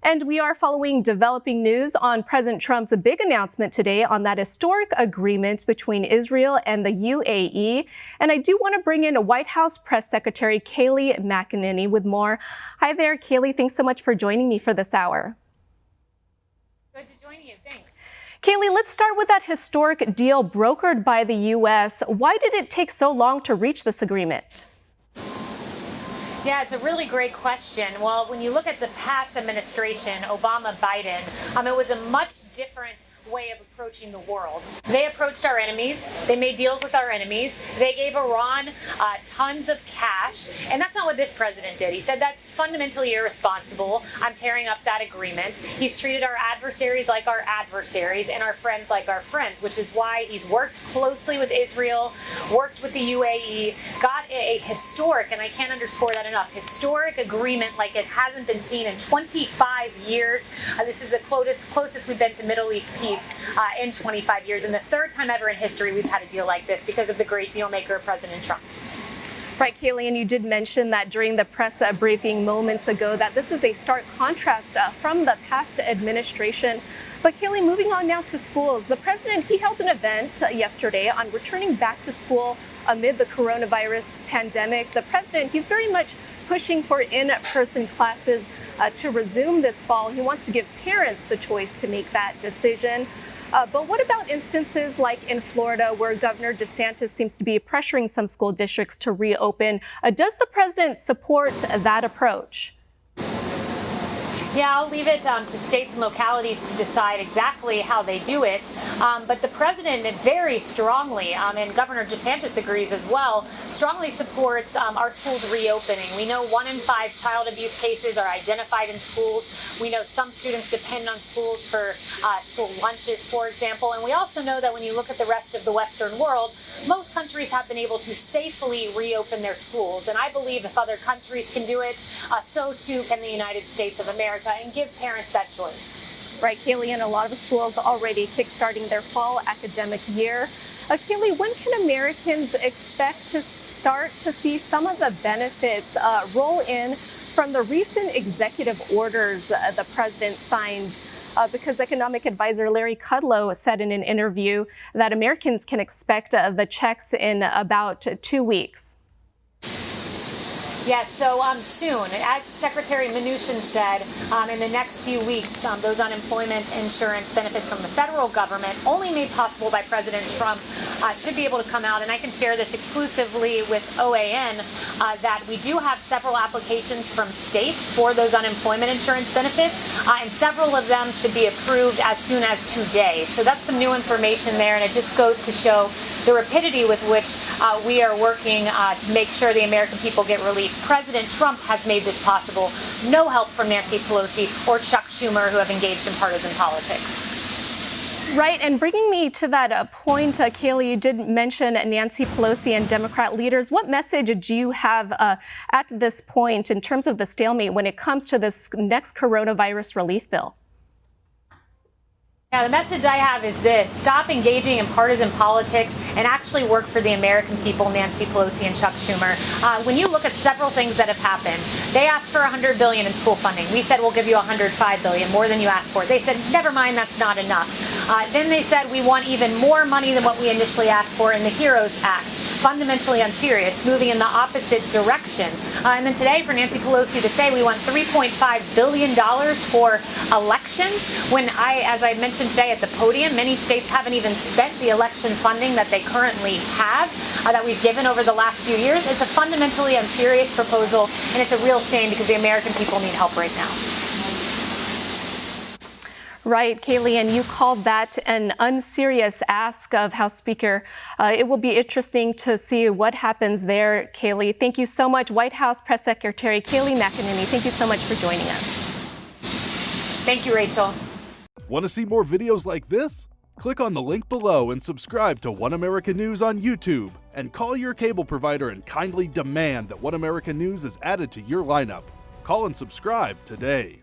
And we are following developing news on President Trump's big announcement today on that historic agreement between Israel and the UAE. And I do want to bring in White House Press Secretary Kayleigh McEnany with more. Hi there, Kayleigh. Thanks so much for joining me for this hour. Good to join you. Thanks. Kayleigh, let's start with that historic deal brokered by the U.S. Why did it take so long to reach this agreement? Yeah, it's a really great question. Well, when you look at the past administration, Obama-Biden, it was a much different way of approaching the world. They approached our enemies. They made deals with our enemies. They gave Iran tons of cash. And that's not what this president did. He said that's fundamentally irresponsible. I'm tearing up that agreement. He's treated our adversaries like our adversaries and our friends like our friends, which is why he's worked closely with Israel, worked with the UAE, got a historic, and I can't underscore that enough, historic agreement like it hasn't been seen in 25 years. This is the closest we've been to Middle East peace in 25 years, and the third time ever in history we've had a deal like this because of the great deal maker, President Trump. Right, Kayleigh, and you did mention that during the press briefing moments ago that this is a stark contrast from the past administration. But Kayleigh, moving on now to schools, the president, he held an event yesterday on returning back to school amid the coronavirus pandemic. The president, he's very much pushing for in-person classes to resume this fall. He wants to give parents the choice to make that decision. But what about instances like in Florida where Governor DeSantis seems to be pressuring some school districts to reopen? Does the president support that approach? Yeah, I'll leave it to states and localities to decide exactly how they do it. But the president very strongly, and Governor DeSantis agrees as well, strongly supports our schools reopening. We know 1 in 5 child abuse cases are identified in schools. We know some students depend on schools for school lunches, for example. And we also know that when you look at the rest of the Western world, most countries have been able to safely reopen their schools. And I believe if other countries can do it, so too can the United States of America, and give parents that choice. Right, Kayleigh, and a lot of schools already kickstarting their fall academic year. Kayleigh, when can Americans expect to start to see some of the benefits roll in from the recent executive orders the president signed? Because economic advisor Larry Kudlow said in an interview that Americans can expect the checks in about 2 weeks. Yes, so soon. As Secretary Mnuchin said, in the next few weeks, those unemployment insurance benefits from the federal government, only made possible by President Trump, should be able to come out. And I can share this exclusively with OAN, that we do have several applications from states for those unemployment insurance benefits, and several of them should be approved as soon as today. So that's some new information there, and it just goes to show the rapidity with which we are working to make sure the American people get relief. President Trump has made this possible. No help from Nancy Pelosi or Chuck Schumer, who have engaged in partisan politics. Right, and bringing me to that point, Kayleigh, you did mention Nancy Pelosi and Democrat leaders. What message do you have at this point in terms of the stalemate when it comes to this next coronavirus relief bill? Yeah, the message I have is this: stop engaging in partisan politics and actually work for the American people, Nancy Pelosi and Chuck Schumer. When you look at several things that have happened, they asked for $100 billion in school funding. We said we'll give you $105 billion, more than you asked for. They said, never mind, that's not enough. Then they said we want even more money than what we initially asked for in the HEROES Act. Fundamentally unserious, moving in the opposite direction. And then today, for Nancy Pelosi to say we want $3.5 billion for elections, when as I mentioned today at the podium, many states haven't even spent the election funding that they currently have, that we've given over the last few years. It's a fundamentally unserious proposal, and it's a real shame because the American people need help right now. Right, Kayleigh, and you called that an unserious ask of House Speaker. It will be interesting to see what happens there, Kayleigh. Thank you so much, White House Press Secretary Kayleigh McEnany. Thank you so much for joining us. Thank you, Rachel. Want to see more videos like this? Click on the link below and subscribe to One America News on YouTube. And call your cable provider and kindly demand that One America News is added to your lineup. Call and subscribe today.